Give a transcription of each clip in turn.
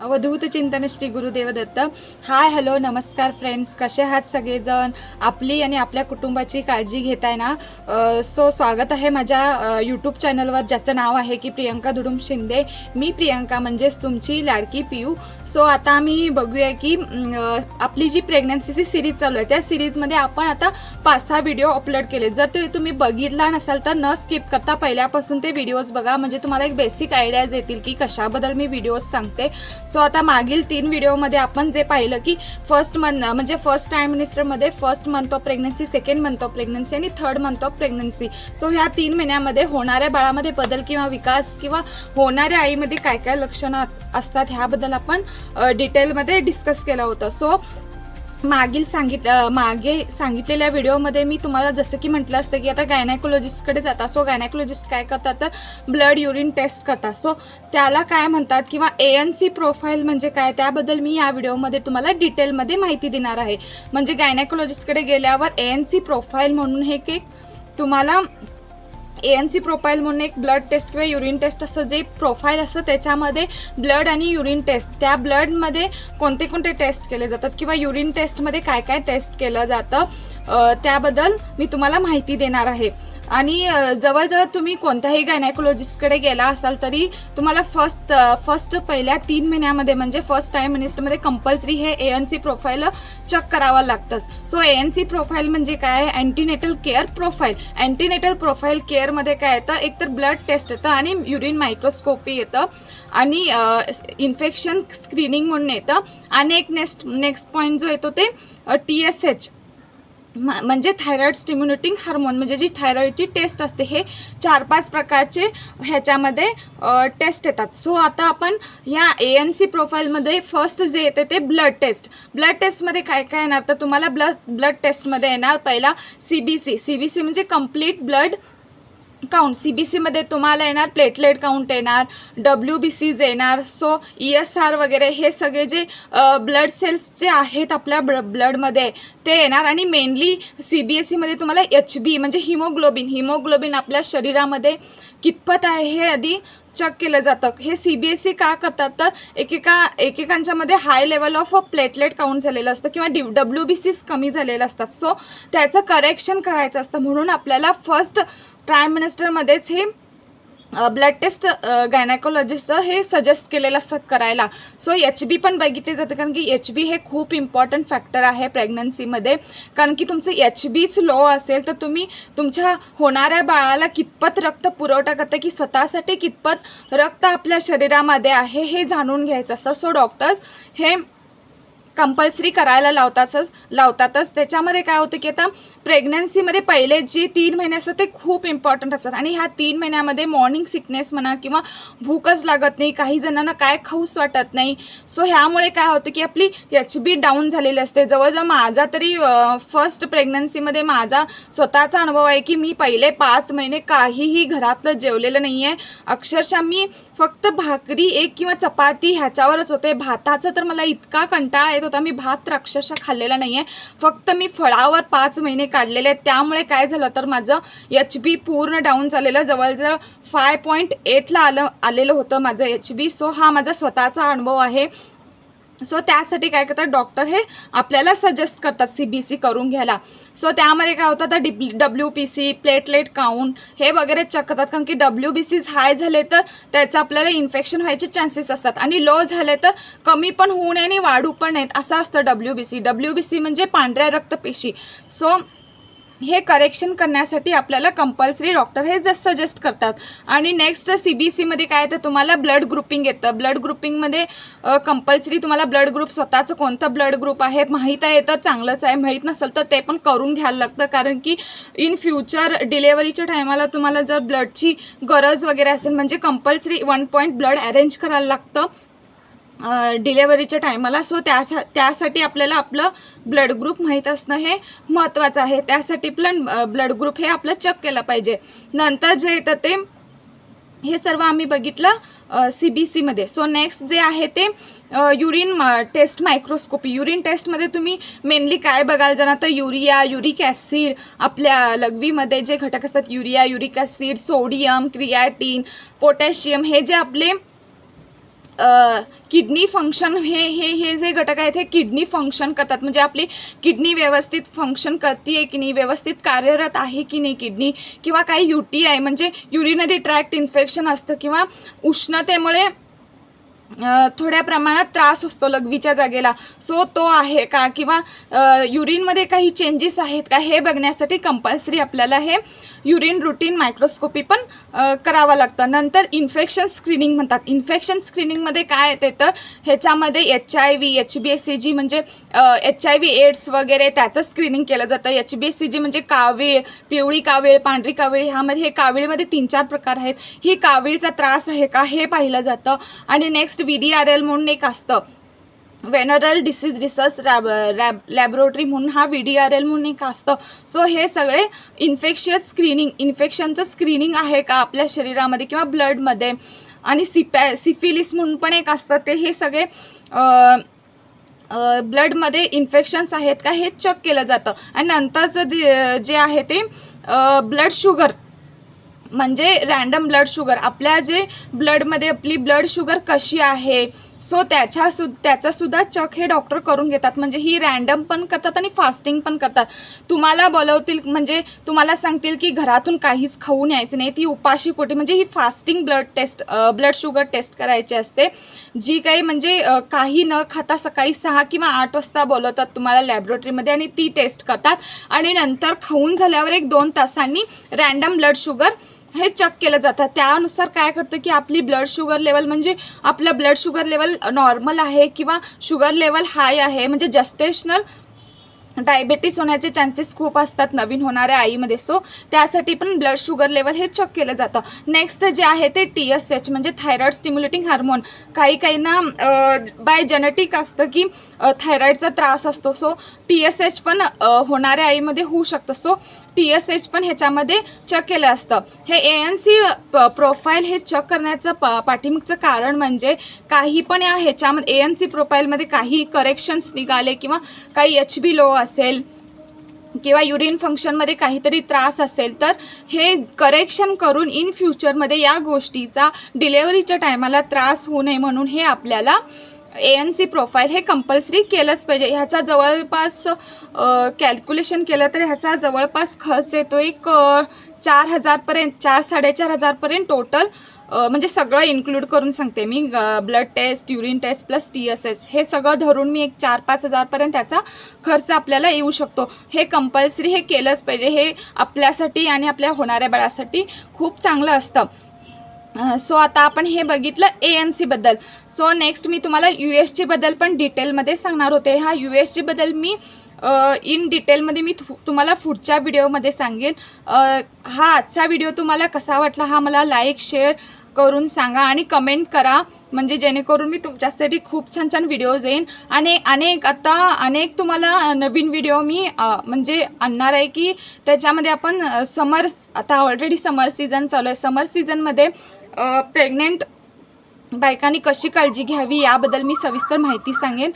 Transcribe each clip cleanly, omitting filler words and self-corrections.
अवधूत चिंतन Shri Gurudev Datta. Hi hello नमस्कार friends, कसे आहात सगळेजण. आपली आणि आपल्या कुटुंबाची काळजी घेताय ना. सो स्वागत आहे माझ्या यूट्यूब चॅनलवर, ज्याचं नाव आहे की प्रियंका धुडुम शिंदे. मी प्रियंका म्हणजेच तुमची लाडकी पियू. सो आता आम्ही बघूया की आपली जी प्रेग्नन्सीची सिरीज चालू आहे त्या सिरीजमध्ये आपण आता 5-6 व्हिडिओ अपलोड केले. जर ते तुम्ही बघितला नसाल तर न स्किप करता पहिल्यापासून ते व्हिडिओज बघा, म्हणजे तुम्हाला एक बेसिक आयडियाज येतील की कशाबद्दल मी व्हिडिओज सांगते. सो आता मागील 3 व्हिडिओमध्ये आपण जे पाहिलं की फर्स्ट ट्रायमिनिस्टरमध्ये first month of pregnancy, second month of pregnancy आणि third month of pregnancy. So ह्या 3 महिन्यामध्ये होणाऱ्या बाळामध्ये बदल किंवा विकास किंवा होणाऱ्या आईमध्ये काय काय लक्षणं असतात ह्याबद्दल आपण डिटेलमध्ये डिस्कस केलं होतं. सो मागे सांगितलेल्या व्हिडिओमध्ये मी तुम्हाला जसं की म्हटलं असतं की आता गायनेकोलॉजिस्टकडे जाता. सो गायनेकोलॉजिस्ट काय करतात तर ब्लड युरिन टेस्ट करतात. सो त्याला काय म्हणतात किंवा ANC प्रोफाईल म्हणजे काय त्याबद्दल मी या व्हिडिओमध्ये तुम्हाला डिटेलमध्ये माहिती देणार आहे. म्हणजे गायनेकोलॉजिस्टकडे गेल्यावर ANC प्रोफाईल म्हणून हे की तुम्हाला ANC प्रोफाईल म्हणून एक ब्लड टेस्ट किंवा युरिन टेस्ट असं जे प्रोफाईल असतं त्याच्यामध्ये ब्लड आणि युरिन टेस्ट, त्या ब्लडमध्ये कोणते कोणते टेस्ट केले जातात किंवा युरिन टेस्टमध्ये काय काय टेस्ट केलं जातं त्याबद्दल मी तुम्हाला माहिती देणार आहे. आणि जवळजवळ तुम्ही कोणत्याही गायनेकोलॉजिस्टकडे गेला असाल तरी तुम्हाला फर्स्ट पहिल्या 3 महिन्यामध्ये म्हणजे फर्स्ट ट्रायमिनिस्टरमध्ये कंपल्सरी हे ANC प्रोफाईल चेक करावं लागतंच. सो ANC प्रोफाईल म्हणजे काय, antenatal care profile. Antenatal profile केअरमध्ये काय येतं, एकतर ब्लड टेस्ट येतं आणि युरिन मायक्रोस्कोपी येतं आणि इन्फेक्शन स्क्रीनिंग म्हणून येतं. आणि एक नेक्स्ट पॉईंट जो येतो ते TSH म्हणजे थायरॉइड स्टिम्युलेटिंग हार्मोन, म्हणजे जी थायरॉइडची टेस्ट असते. हे 4-5 प्रकारचे ह्याच्यामध्ये टेस्ट येतात. सो आता आपण ह्या ANC प्रोफाईलमध्ये फर्स्ट जे येते ते ब्लड टेस्टमध्ये काय काय येणार तर तुम्हाला ब्लड टेस्टमध्ये येणार पहिला CBC म्हणजे कंप्लीट ब्लड काउंट. CBCमध्ये तुम्हाला येणार प्लेटलेट काउंट येणार, WBCज येणार. सो ESR वगैरे हे सगळे जे ब्लड सेल्स जे आहेत आपल्या ब्लडमध्ये ते येणार. आणि मेनली CBSEमध्ये तुम्हाला HB म्हणजे हिमोग्लोबिन आपल्या शरीरामध्ये कितपत आहे हे आधी चेक केलं जातं. हे CBSE का करतात तर एकेकांच्यामध्ये high level of platelet count झालेलं असतं किंवा WBCज कमी झालेलं असतात. सो त्याचं करेक्शन करायचं असतं, म्हणून आपल्याला फर्स्ट ट्रायमिनिस्टरमध्येच हे ब्लड टेस्ट गायनेकोलॉजिस्ट हे सजेस्ट केलेलं असतात करायला. सो HB पण बघितले जाते, कारण की HB हे खूप इम्पॉर्टंट फॅक्टर आहे प्रेग्नन्सीमध्ये. कारण की तुमचं HBच लो असेल तर तुम्ही तुमच्या होणाऱ्या बाळाला कितपत रक्त पुरवठा करता की स्वतःसाठी कितपत रक्त आपल्या शरीरामध्ये आहे हे जाणून घ्यायचं असतं. सो डॉक्टर्स हे कंपल्सरी करायला लावतातच. त्याच्यामध्ये काय होतं की आता प्रेग्नन्सीमध्ये पहिले जे 3 महिने असतात ते खूप इम्पॉर्टंट असतात. आणि ह्या 3 महिन्यामध्ये मॉर्निंग सिकनेस म्हणा किंवा भूकच लागत नाही, काही जणांना काय खाऊच वाटत नाही. सो ह्यामुळे काय होतं की आपली HB डाऊन झालेली असते. जवळजवळ माझा तरी फर्स्ट प्रेग्नन्सीमध्ये माझा स्वतःचा अनुभव आहे की मी पहिले 5 महिने काहीही घरातलं जेवलेलं नाही आहे. अक्षरशः मी फक्त भाकरी एक किंवा चपाती ह्याच्यावरच होते. भाताचं तर मला इतका कंटाळा येत होता, मी भात तर अक्षरशः खाल्लेला नाही आहे. फक्त मी फळावर 5 महिने काढलेले आहेत. त्यामुळे काय झालं तर माझं HB पूर्ण डाऊन झालेलं, जवळजवळ 5.8ला आलेलं होतं माझं HB. सो हा माझा स्वतःचा अनुभव आहे. सो त्यासाठी काय करतात डॉक्टर हे आपल्याला सजेस्ट करतात CBC करून घ्यायला. सो त्यामध्ये काय होतं तर WBC, प्लेटलेट काउंट हे वगैरे चेक करतात. कारण की WBCज हाय झाले तर त्याचं आपल्याला इन्फेक्शन व्हायचे चान्सेस असतात आणि लो झाले तर कमी पण होऊ नये आणि वाढू पण नाहीत असं असतं WBC म्हणजे पांढऱ्या रक्तपेशी. सो हे करेक्शन करण्यासाठी आपल्याला कंपल्सरी डॉक्टर हे सजेस्ट करतात. आणि नेक्स्ट CBCमध्ये काय तर तुम्हाला ब्लड ग्रुपिंग येतं. ब्लड ग्रुपिंगमध्ये कंपल्सरी तुम्हाला ब्लड ग्रुप स्वतःचं कोणतं ब्लड ग्रुप आहे माहीत आहे तर चांगलंच आहे, माहीत नसेल तर ते पण करून घ्यायला लागतं. कारण की इन फ्युचर डिलेवरीच्या टायमाला तुम्हाला जर ब्लडची गरज वगैरे असेल म्हणजे कंपल्सरी 1 पॉईंट ब्लड अरेंज करायला लागतं डिलेवरीच्या टायमाला. सो त्यासाठी आपल्याला आपलं ब्लड ग्रुप माहीत असणं हे महत्त्वाचं आहे. त्यासाठी पण ब्लड ग्रुप हे आपलं चेक केलं पाहिजे. नंतर जे येतं ते हे सर्व आम्ही बघितलं CBCमध्ये. सो नेक्स्ट जे आहे ते युरिन टेस्ट मायक्रोस्कोपी. युरिन टेस्टमध्ये तुम्ही मेनली काय बघायला जाणार तर युरिया, युरिक ॲसिड, आपल्या लघवीमध्ये जे घटक असतात urea, uric acid, sodium, creatine, potassium हे जे आपले किडनी फंक्शन हे जे घटक आहेत हे किडनी फंक्शन करतात, म्हणजे आपली किडनी व्यवस्थित फंक्शन करते की नाही, व्यवस्थित कार्यरत आहे की नाही किडनी, किंवा काही UTI म्हणजे युरिनरी ट्रॅक्ट इन्फेक्शन असतं, किंवा उष्णतेमुळे थोड्या प्रमाणात त्रास असतो लघवीच्या जागेला, सो तो आहे का, किंवा युरिनमध्ये काही चेंजेस आहेत का, हे बघण्यासाठी कंपल्सरी आपल्याला हे युरिन रूटीन मायक्रोस्कोपी पण करावं लागतं. नंतर इन्फेक्शन स्क्रीनिंग म्हणतात. इन्फेक्शन स्क्रीनिंगमध्ये काय येते तर ह्याच्यामध्ये HIV, HBsAg म्हणजे HIV एड्स वगैरे त्याचं स्क्रीनिंग केलं जातं. HBsAg म्हणजे कावीळ, पिवळी कावीळ, पांढरी कावीळ, ह्यामध्ये हे कावीळमध्ये 3-4 प्रकार आहेत. ही कावीळचा त्रास आहे का हे पाहिलं जातं. आणि नेक्स्ट VDRL म्हणून एक असतं, वेनरल डिसीज रिसर्च लॅबोरेटरी म्हणून, हा VDRL म्हणून एक असतं. सो हे सगळे इन्फेक्शियस स्क्रीनिंग, इन्फेक्शनचं स्क्रीनिंग आहे का आपल्या शरीरामध्ये किंवा ब्लडमध्ये. आणि सिफिलिस म्हणून पण एक असतं, ते हे सगळे ब्लडमध्ये इन्फेक्शन्स आहेत का हे चेक केलं जातं. आणि नंतरचं जे आहे ते ब्लड शुगर म्हणजे रँडम ब्लड शुगर, आपल्या जे ब्लडमध्ये आपली ब्लड शुगर कशी आहे, सो त्याचासुद्धा चेक हे डॉक्टर करून घेतात. म्हणजे ही रँडम पण करतात आणि फास्टिंग पण करतात. तुम्हाला बोलवतील, म्हणजे तुम्हाला सांगतील की घरातून काहीच खाऊन यायचं नाही, ती उपाशीपोटी, म्हणजे ही फास्टिंग ब्लड शुगर टेस्ट करायची असते, जी काही म्हणजे काही न खाता सकाळी 6 किंवा 8 वाजता बोलवतात तुम्हाला लॅबोरेटरीमध्ये आणि ती टेस्ट करतात. आणि नंतर खाऊन झाल्यावर 1-2 तासांनी रँडम ब्लड शुगर हे चेक केलं जातं. त्यानुसार काय करतं की आपली ब्लड शुगर लेवल, म्हणजे आपलं ब्लड शुगर लेवल नॉर्मल आहे किंवा शुगर लेवल हाय आहे, म्हणजे जस्टेशनल डायबिटीस होण्याचे चान्सेस खूप असतात नवीन होणाऱ्या आईमध्ये, सो त्यासाठी पण ब्लड शुगर लेवल हे चेक केलं जातं. नेक्स्ट जे आहे ते TSH म्हणजे थायरॉइड स्टिम्युलेटिंग हार्मोन. काहींना बाय जेनेटिक असतं की थायरॉइडचा त्रास असतो, सो TSH पण होणाऱ्या आईमध्ये होऊ शकतं, सो TSH पण ह्याच्यामध्ये चेक केलं असतं. हे ANC प्रोफाईल हे चेक करण्याचं पाठीमागचं कारण म्हणजे काही पण ह्याच्यामध्ये ANC प्रोफाईलमध्ये काही करेक्शन्स निघाले किंवा काही HB लो असेल किंवा युरिन फंक्शनमध्ये काहीतरी त्रास असेल तर हे करेक्शन करून इन फ्युचरमध्ये या गोष्टीचा डिलेवरीच्या टायमाला त्रास होऊ नये म्हणून हे आपल्याला ANC प्रोफाईल हे कंपल्सरी केलंच पाहिजे. ह्याचा जवळपास कॅल्क्युलेशन केलं तर ह्याचा जवळपास खर्च येतो एक 4,000पर्यंत, 4-4,500पर्यंत टोटल, म्हणजे सगळं इन्क्लूड करून सांगते मी, blood test, urine test plus TSH हे सगळं धरून मी एक 4-5 हजारपर्यंत त्याचा खर्च आपल्याला येऊ शकतो. हे कंपल्सरी हे केलंच पाहिजे, हे आपल्यासाठी आणि आपल्या होणाऱ्या बाळासाठी खूप चांगलं असतं. सो आता आपण हे बघितलं ANC बद्दल. सो नेक्स्ट मी तुम्हाला USG बद्दल पण डिटेलमध्ये सांगणार होते. हा USG बद्दल मी इन डिटेलमध्ये मी तुम्हाला पुढच्या व्हिडिओमध्ये सांगेन. हा आजचा व्हिडिओ तुम्हाला कसा वाटला हा मला लाईक शेअर करून सांगा आणि कमेंट करा, म्हणजे जेणेकरून मी तुमच्यासाठी खूप छान छान व्हिडिओज येईन. आणि अनेक तुम्हाला नवीन व्हिडिओ मी म्हणजे आणणार आहे की त्याच्यामध्ये आपण आता ऑलरेडी समर सीझन चालू आहे, समर सीझनमध्ये प्रेग्नेंट बायकांनी कशी काळजी घ्यावी याबद्दल मी सविस्तर माहिती सांगेन.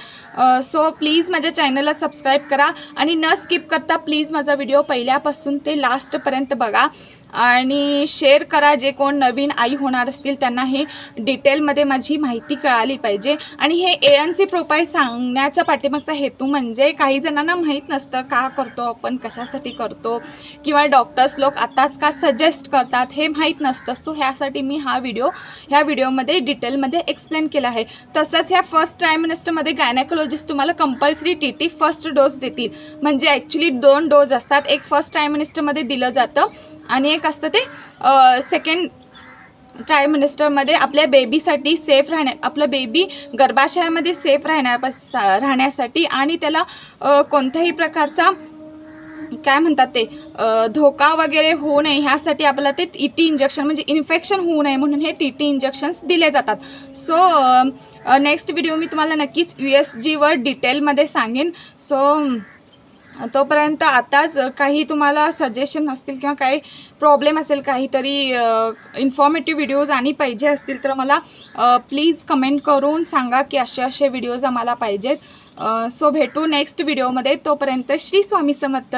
सो प्लीज माझ्या चॅनलला सबस्क्राईब करा आणि न स्किप करता प्लीज माझा व्हिडिओ पहिल्यापासून ते लास्टपर्यंत बघा आणि शेअर करा. जे कोण नवीन आई होणार असतील त्यांना हे डिटेलमध्ये माझी माहिती कळाली पाहिजे. आणि हे ANC प्रोफाईल सांगण्याच्या पाठीमागचा हेतू म्हणजे काही जणांना माहीत नसतं का करतो आपण, कशासाठी करतो, किंवा डॉक्टर्स लोक आताच का सजेस्ट करतात हे माहीत नसतं. सो ह्यासाठी मी ह्या व्हिडिओमध्ये डिटेलमध्ये एक्सप्लेन केलं आहे. तसंच ह्या फर्स्ट ट्रायमिनिस्टरमध्ये गायनेकोलॉजिस्ट तुम्हाला कंपल्सरी TT फर्स्ट डोस देतील, म्हणजे ॲक्च्युली 2 डोस असतात, एक फर्स्ट ट्रायमिनिस्टरमध्ये दिलं जातं आणि एक असतं ते सेकंड ट्रायमिनिस्टरमध्ये आपल्या बेबीसाठी सेफ आपलं बेबी गर्भाशयामध्ये सेफ राहण्यासाठी आणि त्याला कोणत्याही प्रकारचा काय म्हणतात ते धोका वगैरे होऊ नये ह्यासाठी आपल्याला ते TT इंजेक्शन म्हणजे इन्फेक्शन होऊ नये म्हणून हे TT इंजेक्शन्स दिले जातात. सो नेक्स्ट व्हिडिओ मी तुम्हाला नक्कीच USGवर डिटेलमध्ये सांगेन. सो तोपर्यंत आताच काही तुम्हाला सजेशन असतील किंवा काही प्रॉब्लेम असेल, काहीतरी इन्फॉर्मेटिव्ह व्हिडिओज आणि पाहिजे असतील तर मला प्लीज कमेंट करून सांगा की असे व्हिडिओज आम्हाला पाहिजेत. सो भेटू नेक्स्ट व्हिडिओमध्ये. तोपर्यंत श्री स्वामी समर्थ.